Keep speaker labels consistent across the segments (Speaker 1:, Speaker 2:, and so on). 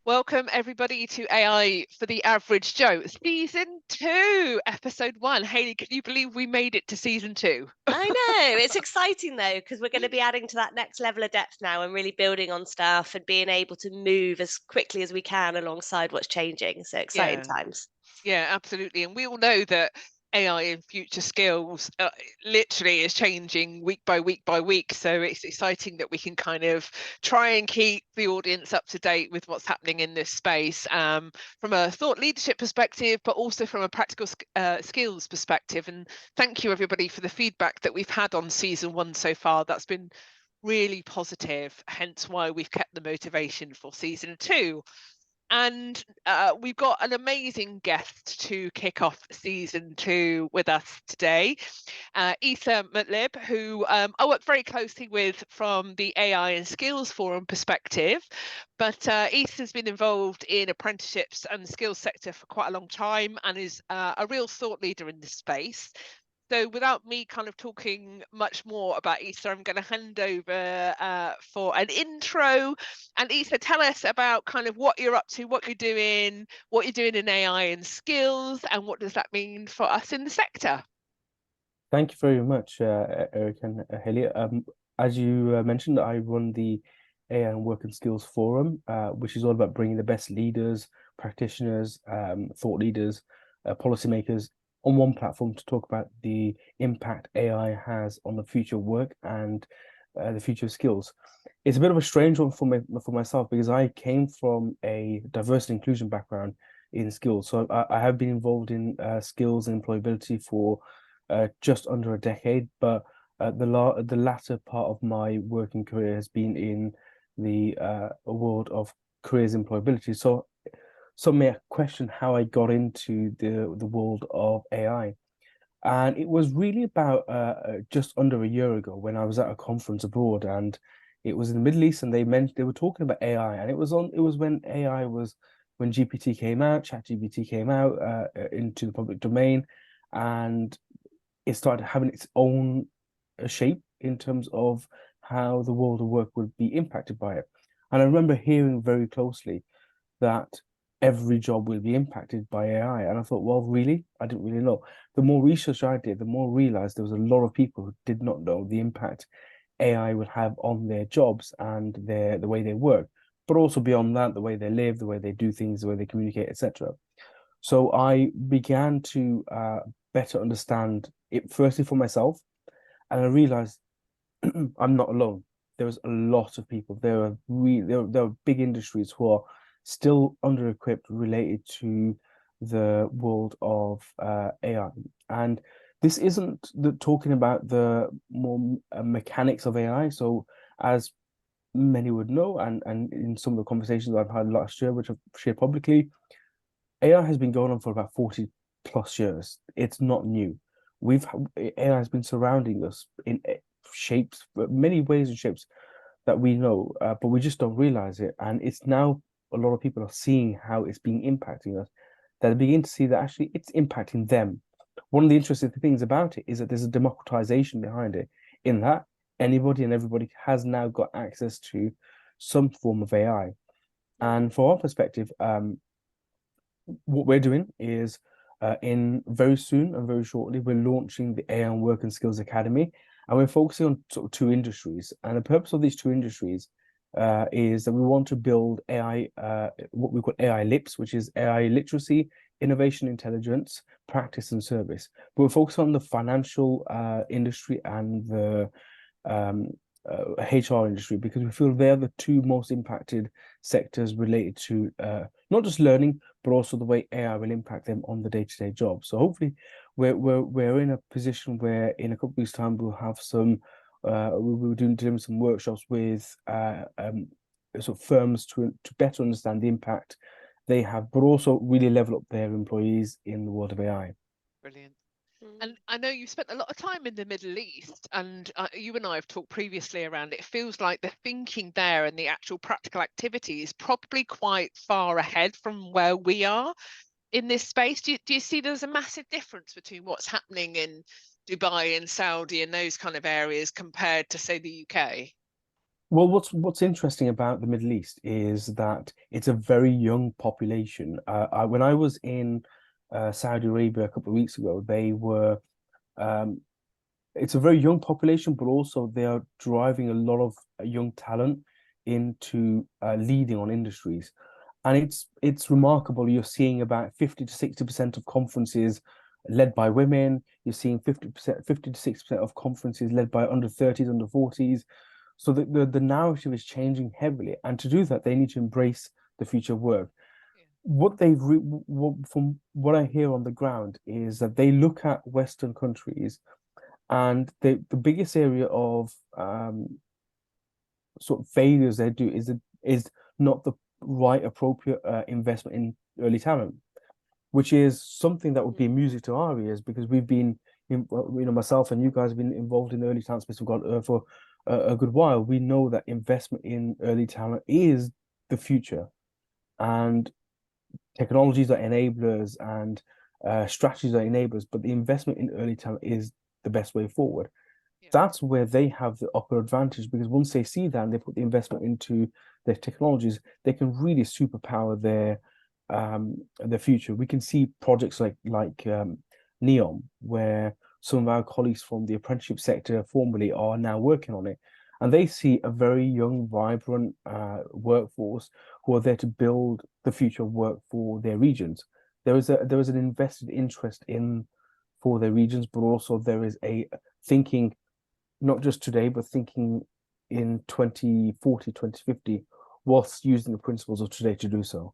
Speaker 1: Welcome everybody to AI for the Average Joe, season 2, episode 1. Hayley, can you believe we made it to season 2?
Speaker 2: I know. It's exciting though, because we're going to be adding to that next level of depth now and really building on stuff and being able to move as quickly as we can alongside what's changing. So exciting
Speaker 1: Yeah,
Speaker 2: times.
Speaker 1: yeah, absolutely. And we all know that AI and future skills literally is changing week by week by week. So it's exciting that we can kind of try and keep the audience up to date with what's happening in this space from a thought leadership perspective, but also from a practical skills perspective. And thank you, everybody, for the feedback that we've had on season 1 so far. That's been really positive, hence why we've kept the motivation for season 2. And we've got an amazing guest to kick off season 2 with us today, Issa Mutlib, who I work very closely with from the AI and Skills Forum perspective. But Issa's been involved in apprenticeships and the skills sector for quite a long time and is a real thought leader in this space. So without me kind of talking much more about Issa, I'm going to hand over for an intro. And Issa, tell us about kind of what you're up to, what you're doing in AI and skills, and what does that mean for us in the sector?
Speaker 3: Thank you very much, Eric and Hayley. As you mentioned, I run the AI and Work and Skills Forum, which is all about bringing the best leaders, practitioners, thought leaders, policymakers on one platform to talk about the impact AI has on the future of work and the future of skills. It's a bit of a strange one for myself because I came from a diversity and inclusion background in skills. So I have been involved in skills and employability for just under a decade, but the latter part of my working career has been in the world of careers employability. So some may question how I got into the world of AI. And it was really about just under a year ago when I was at a conference abroad, and it was in the Middle East, and they were talking about AI, and it was when AI was when GPT came out, ChatGPT came out into the public domain, and it started having its own shape in terms of how the world of work would be impacted by it. And I remember hearing very closely that every job will be impacted by AI. And I thought, well, really? I didn't really know. The more research I did, the more I realized there was a lot of people who did not know the impact AI would have on their jobs and the way they work, but also beyond that, the way they live, the way they do things, the way they communicate, etc. So I began to better understand it firstly for myself, and I realized I'm not alone. There's a lot of people. There are big industries who are still under-equipped related to the world of AI. And this isn't talking about the more mechanics of AI. So as many would know, and in some of the conversations I've had last year, which I've shared publicly, AI has been going on for about 40 plus years. It's not new. We've AI has been surrounding us in shapes, many ways and shapes that we know, but we just don't realize it. And it's now a lot of people are seeing how it's being impacting us. That they begin to see that actually it's impacting them. One of the interesting things about it is that there's a democratization behind it, in that anybody and everybody has now got access to some form of AI. And from our perspective, what we're doing is in very soon and very shortly, we're launching the AI and Work and Skills Academy, and we're focusing on sort of two industries. And the purpose of these two industries is that we want to build AI, what we call AI LIPS, which is AI literacy, innovation, intelligence, practice, and service. But we're focused on the financial industry and the HR industry because we feel they're the two most impacted sectors related to not just learning, but also the way AI will impact them on the day-to-day job. So hopefully we're in a position where in a couple of weeks' time we'll have some we're doing some workshops with sort of firms to better understand the impact they have, but also really level up their employees in the world of AI.
Speaker 1: Brilliant. And I know you spent a lot of time in the Middle East, and you and I have talked previously around it. It feels like the thinking there and the actual practical activity is probably quite far ahead from where we are in this space. Do you see there's a massive difference between what's happening in Dubai and Saudi and those kind of areas compared to, say, the UK?
Speaker 3: Well, what's interesting about the Middle East is that it's a very young population. When I was in Saudi Arabia a couple of weeks ago, they were um, it's a very young population, but also they are driving a lot of young talent into leading on industries. And it's remarkable. You're seeing about 50 to 60% of conferences led by women. You're seeing 50 to 60% of conferences led by under 30s, under 40s. So the narrative is changing heavily. And to do that, they need to embrace the future of work.
Speaker 1: Yeah.
Speaker 3: From what I hear on the ground is that they look at Western countries, and the biggest area of sort of failures they do is not the right appropriate investment in early talent, which is something that would be music to our ears, because we've been myself and you guys have been involved in the early talent space. We've got for a good while. We know that investment in early talent is the future, and technologies are enablers, and strategies are enablers, but the investment in early talent is the best way forward.
Speaker 1: Yeah.
Speaker 3: That's where they have the upper advantage, because once they see that and they put the investment into their technologies, they can really superpower their future. We can see projects like Neom, where some of our colleagues from the apprenticeship sector formerly are now working on it. And they see a very young, vibrant workforce who are there to build the future of work for their regions. There is an invested interest in for their regions, but also there is a thinking, not just today, but thinking in 2040, 2050, whilst using the principles of today to do so.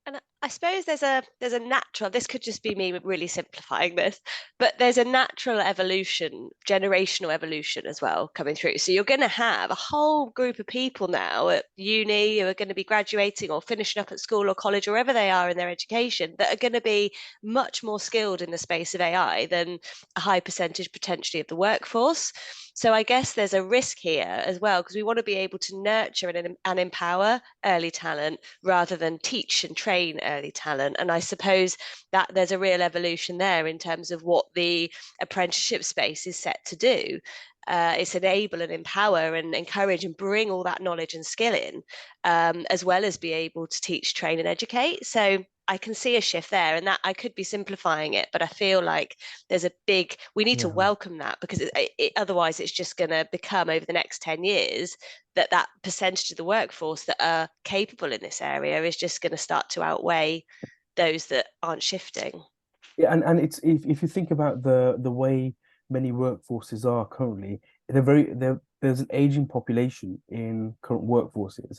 Speaker 2: And I suppose there's a natural, this could just be me really simplifying this, but there's a natural evolution, generational evolution as well coming through. So you're going to have a whole group of people now at uni who are going to be graduating or finishing up at school or college or wherever they are in their education, that are going to be much more skilled in the space of AI than a high percentage potentially of the workforce. So I guess there's a risk here as well, because we want to be able to nurture and empower early talent rather than teach and train early talent. And I suppose that there's a real evolution there in terms of what the apprenticeship space is set to do. It's enable and empower and encourage and bring all that knowledge and skill in, as well as be able to teach, train, and educate. So I can see a shift there, and that I could be simplifying it, but I feel like there's a big, we need to welcome that, because otherwise it's just going to become over the next 10 years that percentage of the workforce that are capable in this area is just going to start to outweigh those that aren't shifting.
Speaker 3: Yeah, and it's if you think about the way many workforces are currently, there's an aging population in current workforces.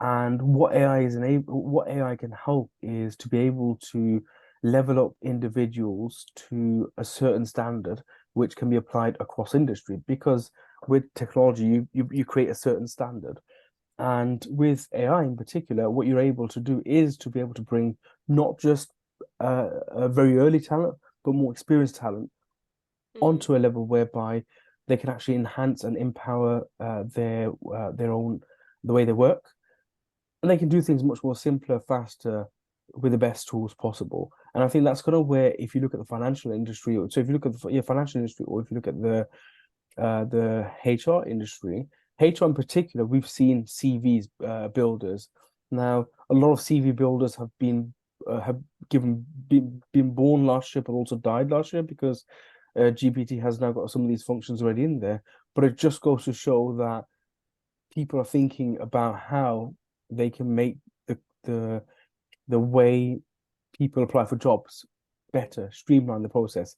Speaker 3: And what AI can help is to be able to level up individuals to a certain standard, which can be applied across industry. Because with technology, you create a certain standard. And with AI in particular, what you're able to do is to be able to bring not just a very early talent, but more experienced talent onto a level whereby they can actually enhance and empower their own the way they work, and they can do things much more simpler, faster, with the best tools possible. And I think that's kind of where, if you look at the financial industry, so if you look at the financial industry, or if you look at the HR industry, HR in particular, we've seen CVs builders. Now, a lot of CV builders have been born last year, but also died last year, because GPT has now got some of these functions already in there. But it just goes to show that people are thinking about how they can make the way people apply for jobs better, streamline the process.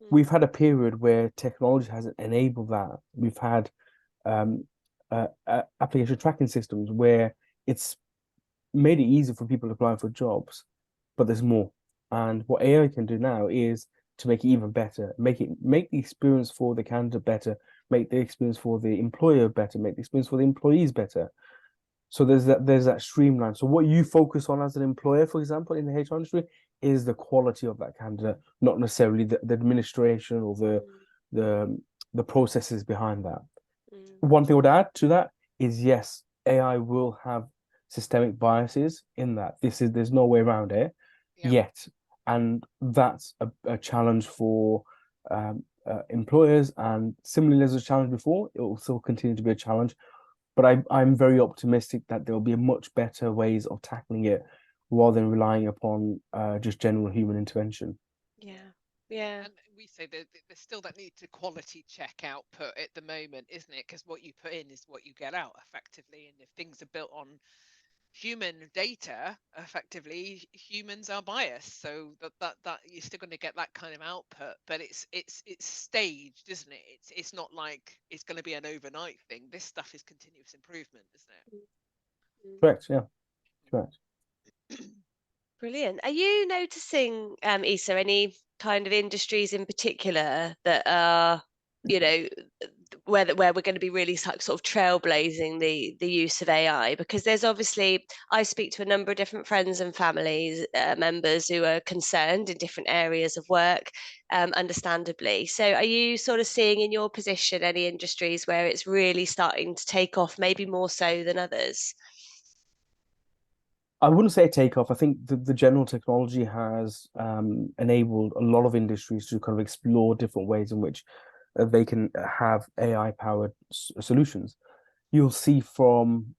Speaker 3: We've had a period where technology hasn't enabled that. We've had application tracking systems where it's made it easier for people to apply for jobs, but there's more. And what AI can do now is to make it even better, make the experience for the candidate better, make the experience for the employer better, make the experience for the employees better. So there's that streamline. So what you focus on as an employer, for example, in the HR industry, is the quality of that candidate, not necessarily the administration or the processes behind that. One thing I would add to that is, yes, AI will have systemic biases in that. There's no way around it yet, and that's a challenge for employers. And similarly, as a challenge before, it will still continue to be a challenge. but I'm very optimistic that there'll be much better ways of tackling it rather than relying upon just general human intervention.
Speaker 2: Yeah.
Speaker 1: And we say that there's still that need to quality check output at the moment, isn't it? Because what you put in is what you get out effectively. And if things are built on human data, effectively humans are biased, so that you're still going to get that kind of output, but it's staged, isn't it? It's not like it's going to be an overnight thing. This stuff is continuous improvement, isn't it?
Speaker 3: Correct, yeah, correct.
Speaker 2: Brilliant. Are you noticing, Issa, any kind of industries in particular that are, you know, where we're going to be really sort of trailblazing the use of AI? Because there's obviously, I speak to a number of different friends and families members who are concerned in different areas of work, understandably. So are you sort of seeing in your position any industries where it's really starting to take off, maybe more so than others?
Speaker 3: I wouldn't say take off. I think the general technology has enabled a lot of industries to kind of explore different ways in which they can have AI-powered solutions. You'll see from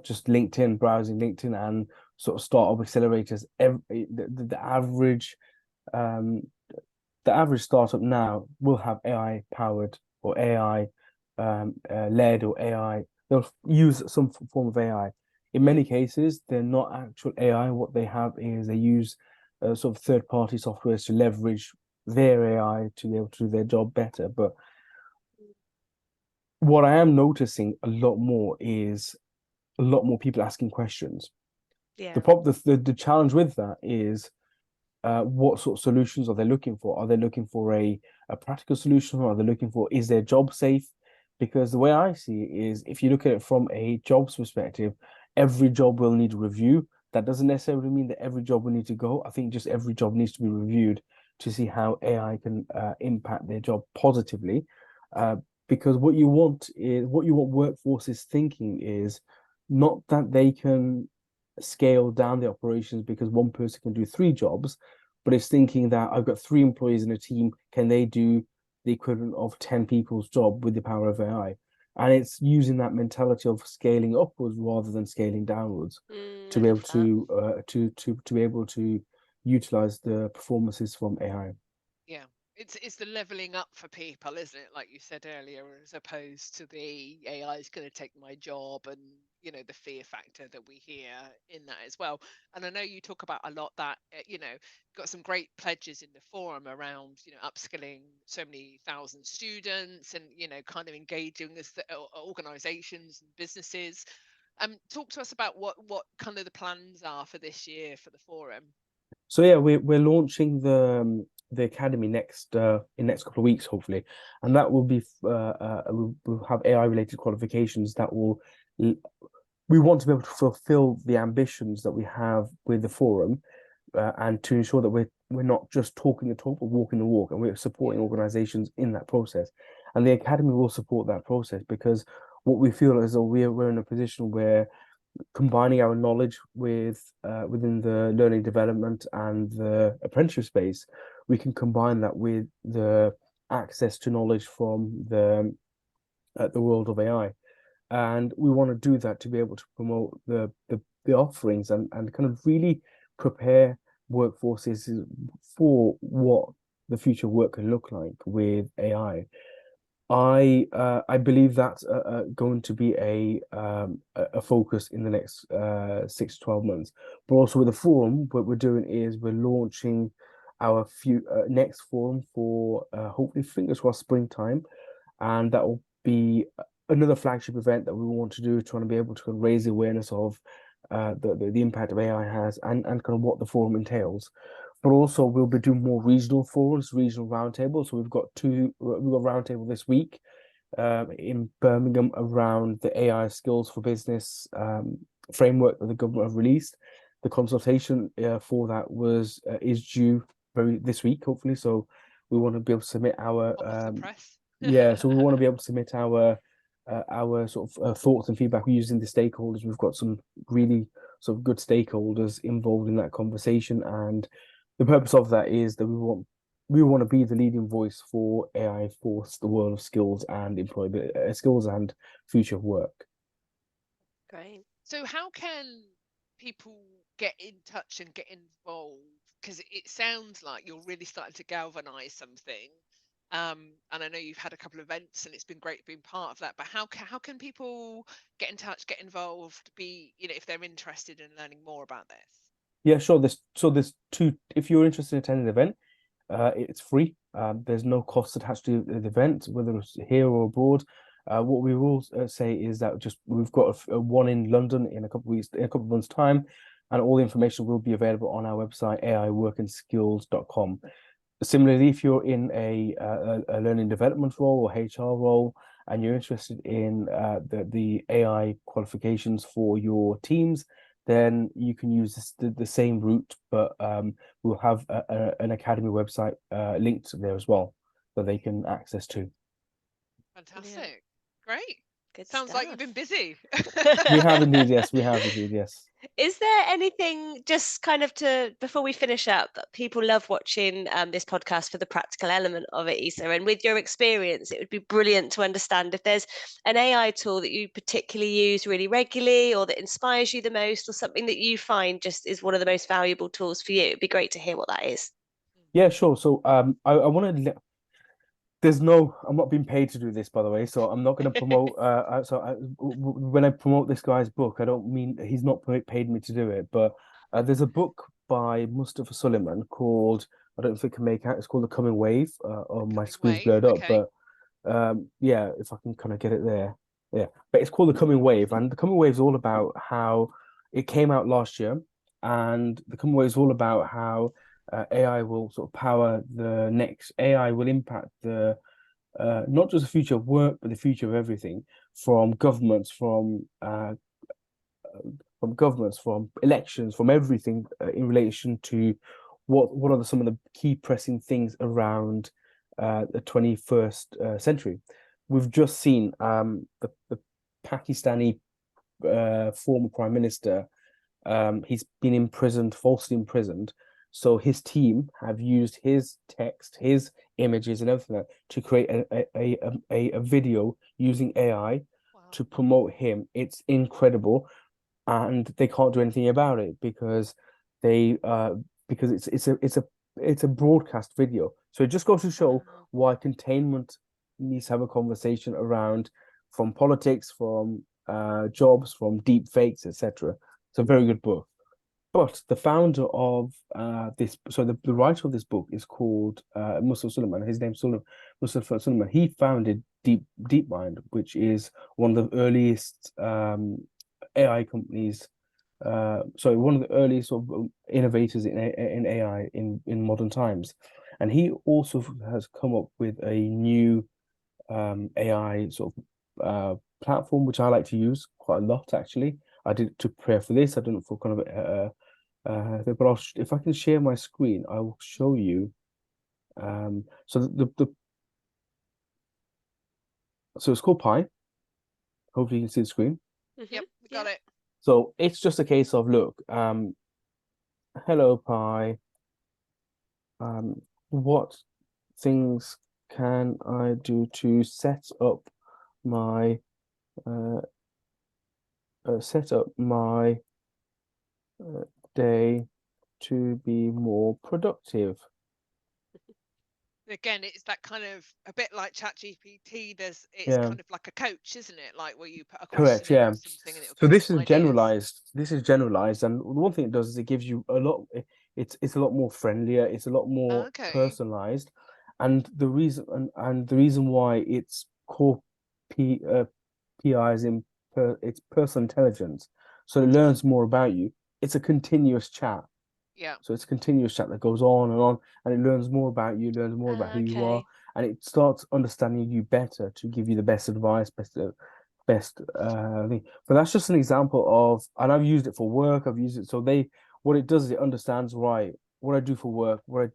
Speaker 3: just LinkedIn, browsing LinkedIn and sort of startup accelerators, the average startup now will have AI-powered or AI led or AI. They'll use some form of AI. In many cases, they're not actual AI. What they have is they use sort of third-party softwares to leverage their AI to be able to do their job better. But what I am noticing a lot more is a lot more people asking questions.
Speaker 2: Yeah.
Speaker 3: The challenge with that is what sort of solutions are they looking for? Are they looking for a practical solution, or are they looking for, is their job safe? Because the way I see it is, if you look at it from a jobs perspective, every job will need a review. That doesn't necessarily mean that every job will need to go. I think just every job needs to be reviewed to see how AI can impact their job positively. Because what you want workforces thinking is not that they can scale down the operations because one person can do 3 jobs, but it's thinking that I've got 3 employees in a team. Can they do the equivalent of 10 people's job with the power of AI? And it's using that mentality of scaling upwards rather than scaling downwards to be able to be able to utilize the performances from AI.
Speaker 1: Yeah, it's the leveling up for people, isn't it? Like you said earlier, as opposed to the AI is going to take my job, and the fear factor that we hear in that as well. And I know you talk about a lot that got some great pledges in the forum around upskilling so many thousand students, and kind of engaging as the organizations and businesses. Talk to us about what kind of the plans are for this year for the forum.
Speaker 3: So yeah, we're launching the academy next in next couple of weeks, hopefully, and that will be we'll have AI related qualifications that will, we want to be able to fulfill the ambitions that we have with the forum, and to ensure that we're not just talking the talk but walking the walk, and we're supporting organizations in that process. And the academy will support that process, because what we feel is that we're in a position where, combining our knowledge with within the learning development and the apprenticeship space, we can combine that with the access to knowledge from the world of AI. And we want to do that to be able to promote the offerings and kind of really prepare workforces for what the future work can look like with AI. I believe that's going to be a focus in the next 6 to 12 months. But also with the forum, what we're doing is we're launching our next forum for hopefully, fingers crossed, springtime, and that will be another flagship event that we want to do, trying to be able to raise the awareness of the impact of AI has, and kind of what the forum entails. But also we'll be doing more regional forums, regional roundtables. So we've got roundtable this week in Birmingham around the AI skills for business framework that the government have released. The consultation for that is due this week, hopefully. So we want to be able to submit our so we want to be able to submit our sort of thoughts and feedback using the stakeholders. We've got some really sort of good stakeholders involved in that conversation, and the purpose of that is that we want to be the leading voice for AI for the world of skills and employability, skills and future of work.
Speaker 2: Great.
Speaker 1: So how can people get in touch and get involved? Because it sounds like you're really starting to galvanize something. And I know you've had a couple of events and it's been great being part of that. But how can people get in touch, get involved, be, if they're interested in learning more about this?
Speaker 3: Yeah, sure. There's two. If you're interested in attending the event, it's free. There's no cost attached to the event, whether it's here or abroad. What we will say is that we've got a one in London in a couple of weeks, in a couple of months' time, and all the information will be available on our website, aiworkandskills.com. Similarly, if you're in a learning development role or HR role, and you're interested in the AI qualifications for your teams, then you can use the same route, but we'll have an academy website linked there as well that they can access to.
Speaker 1: Fantastic.
Speaker 2: Brilliant.
Speaker 1: Great.
Speaker 2: Good
Speaker 1: Sounds like you've been
Speaker 2: stuff.
Speaker 1: busy.
Speaker 3: We have indeed, yes. We have indeed, yes.
Speaker 2: Is there anything, just kind of before we finish up, people love watching this podcast for the practical element of it, Isa, and with your experience, it would be brilliant to understand if there's an AI tool that you particularly use really regularly or that inspires you the most, or something that you find just is one of the most valuable tools for you. It'd be great to hear what that is.
Speaker 3: Yeah, sure. So I want to I'm not being paid to do this, by the way, so I'm not going to promote. When I promote this guy's book, I don't mean he's not paid me to do it, but there's a book by Mustafa Suleiman called, I don't know if it can make out, it's called The Coming Wave. My screen's blurred up,
Speaker 1: Okay.
Speaker 3: but yeah, if I can kind of get it there. Yeah, but it's called The Coming Wave, and The Coming Wave is all about how it came out last year, and The Coming Wave is all about how AI will sort of power the next. AI will impact the not just the future of work, but the future of everything, from governments, from elections, from everything in relation to what are some of the key pressing things around the 21st century. We've just seen the Pakistani former prime minister. He's been imprisoned, falsely imprisoned. So his team have used his text, his images, and everything to create a video using AI to promote him. It's incredible, and they can't do anything about it because it's a broadcast video. So it just goes to show why containment needs to have a conversation around, from politics, from jobs, from deep fakes, etc. It's a very good book. But the founder of the writer of this book is called Mustafa Suleiman. His name's Mustafa Suleiman. He founded DeepMind, which is one of the earliest AI companies. One of the earliest sort of innovators in AI in modern times. And he also has come up with a new AI sort of platform, which I like to use quite a lot, actually. I did it to prepare for this. I did it for kind of but if I can share my screen, I will show you. So it's called Pi. Hopefully you can see the screen.
Speaker 1: Yep, we got it.
Speaker 3: So it's just a case of, look, hello Pi. What things can I do to set up my day to be more productive?
Speaker 1: Again, it's that kind of a bit like ChatGPT. It's kind of like a coach, isn't it? Like where you put a
Speaker 3: Correct,
Speaker 1: question in
Speaker 3: yeah.
Speaker 1: or something and it'll
Speaker 3: So
Speaker 1: give
Speaker 3: this
Speaker 1: some
Speaker 3: is
Speaker 1: ideas.
Speaker 3: generalized. This is generalized, and one thing it does is it gives you a lot. It's a lot more friendlier. It's a lot more personalized, and the reason why it's called PI is it's personal intelligence. So it learns more about you. It's a continuous chat.
Speaker 1: Yeah.
Speaker 3: So it's a continuous chat that goes on, and it learns more about you, learns more about who you are, and it starts understanding you better to give you the best advice, best thing. But that's just an example of, and I've used it for work. I've used it what it does is it understands, right, what I do for work, what I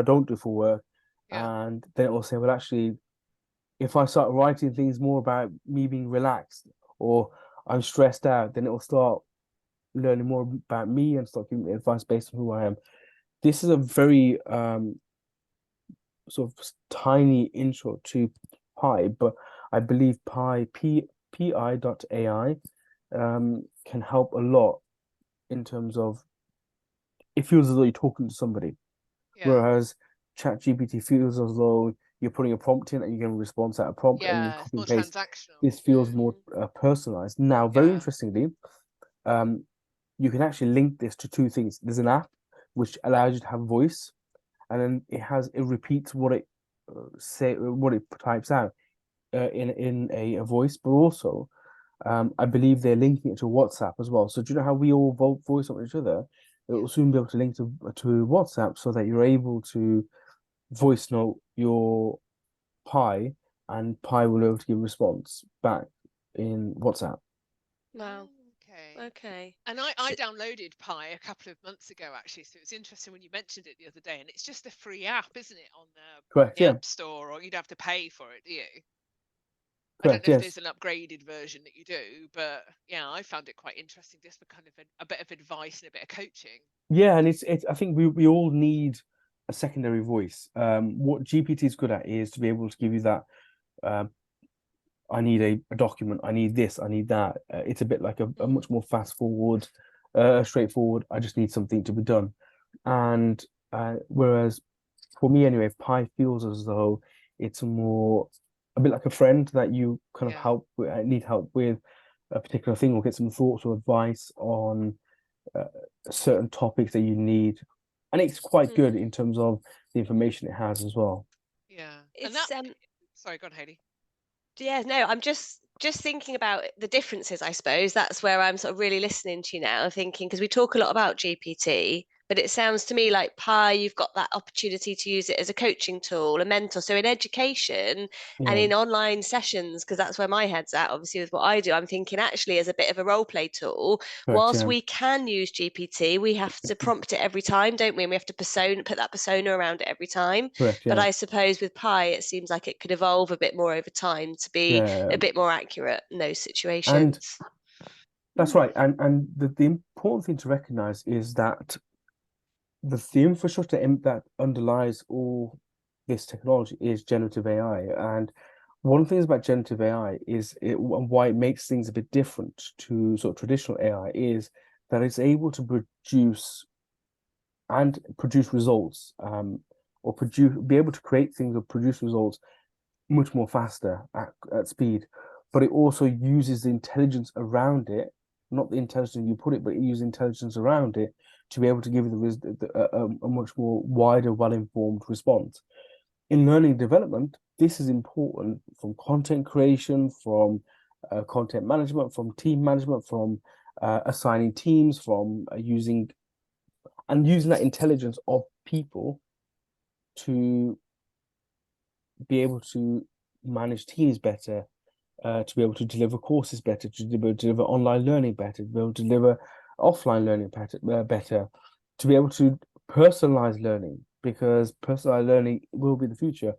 Speaker 3: don't do for work, and then it will say, well, actually, if I start writing things more about me being relaxed or I'm stressed out, then it will start learning more about me and start giving me advice based on who I am. This is a very sort of tiny intro to Pi, but I believe Pi pi.ai can help a lot in terms of it feels as though you're talking to somebody, whereas ChatGPT feels as though you're putting a prompt in and you're getting a response out of prompt and you
Speaker 1: It's
Speaker 3: copy
Speaker 1: more
Speaker 3: and paste.
Speaker 1: transactional.
Speaker 3: This feels more personalized. Now, very interestingly, you can actually link this to two things. There's an app which allows you to have voice, and then it repeats what it types out in a voice, but also I believe they're linking it to WhatsApp as well. So do you know how we all voice on each other? It will soon be able to link to WhatsApp so that you're able to voice note your Pi, and Pi will be able to give a response back in WhatsApp.
Speaker 2: Wow. Okay.
Speaker 1: And I downloaded Pi a couple of months ago, actually. So it was interesting when you mentioned it the other day. And it's just a free app, isn't it, on the App Store, or you'd have to pay for it, do you? I don't know if there's an upgraded version that you do, but yeah, I found it quite interesting just for kind of a bit of advice and a bit of coaching.
Speaker 3: Yeah, and it's I think we all need a secondary voice. What GPT is good at is to be able to give you that. I need a document. I need this. I need that. It's a bit like a much more fast forward, straightforward. I just need something to be done, and whereas for me anyway, Pi feels as though it's a bit like a friend that you kind of need help with a particular thing, or get some thoughts or advice on certain topics that you need, and it's quite good in terms of the information it has as well.
Speaker 1: Yeah,
Speaker 2: it's
Speaker 1: sorry, go on, Hayley.
Speaker 2: Yeah, no, I'm just thinking about the differences, I suppose. That's where I'm sort of really listening to you now, thinking, because we talk a lot about GPT, but it sounds to me like Pi, you've got that opportunity to use it as a coaching tool, a mentor. So in education and in online sessions, because that's where my head's at, obviously, with what I do, I'm thinking actually as a bit of a role play tool. Whilst we can use GPT, we have to prompt it every time, don't we? And we have to put that persona around it every time. But I suppose with Pi, it seems like it could evolve a bit more over time to be a bit more accurate in those situations.
Speaker 3: That's right. And the important thing to recognize is that the infrastructure that underlies all this technology is generative AI. And one of the things about generative AI is why it makes things a bit different to sort of traditional AI is that it's able to produce results, or be able to create things or produce results much more faster at speed. But it also uses the intelligence around it, not the intelligence you put it, but it uses intelligence around it to be able to give you a much more wider, well-informed response. In learning development, this is important from content creation, from content management, from team management, from assigning teams, from using that intelligence of people to be able to manage teams better, to be able to deliver courses better, to deliver online learning better, to be able to deliver offline learning better, to be able to personalize learning, because personalized learning will be the future.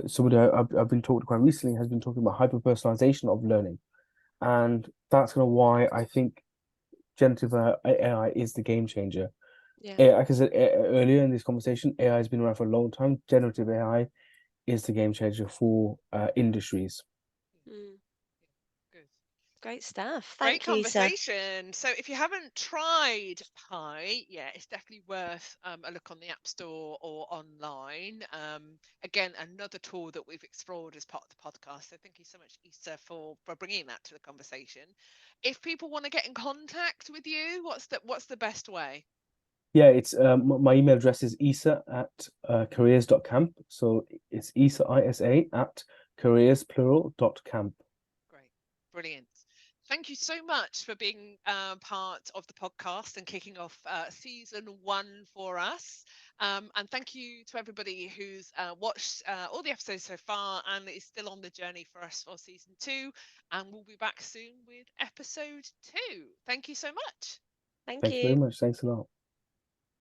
Speaker 3: Somebody I've been talking quite recently has been talking about hyper-personalization of learning, and that's kind of why I think generative AI is the game changer. Like I said earlier in this conversation, AI has been around for a long time. Generative AI is the game changer for industries.
Speaker 2: Good. Great stuff.
Speaker 1: Great conversation. So if you haven't tried Pi, it's definitely worth a look on the App Store or online. Again, another tool that we've explored as part of the podcast. So thank you so much, Issa, for bringing that to the conversation. If people want to get in contact with you, what's the best way?
Speaker 3: Yeah, it's my email address is isa@careers.camp. So it's isa at careers.camp.
Speaker 1: Great, brilliant. Thank you so much for being part of the podcast and kicking off season 1 for us. And thank you to everybody who's watched all the episodes so far and is still on the journey for us for season 2. And we'll be back soon with episode 2. Thank you so much.
Speaker 2: Thank
Speaker 3: Thank
Speaker 2: you
Speaker 3: very much. Thanks a lot.